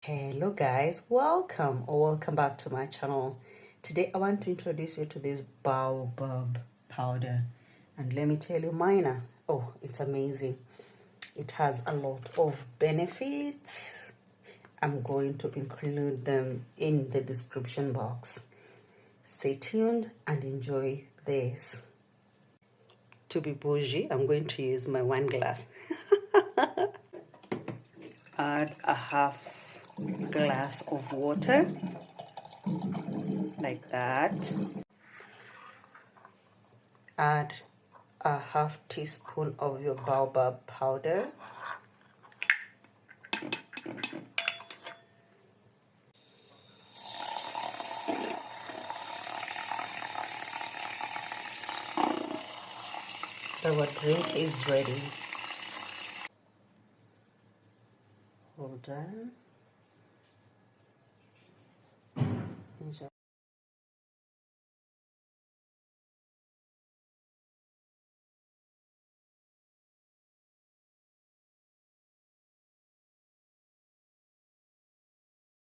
Hello guys, welcome back to my channel. Today I want to introduce you to this baobab powder, and let me tell you mine. It's amazing. It has a lot of benefits. I'm going to include them in the description box. Stay tuned and enjoy this. To be bougie, I'm going to use my wine glass. Add a half glass of water like that. Add a half teaspoon of your baobab powder. Our drink is ready. Hold on.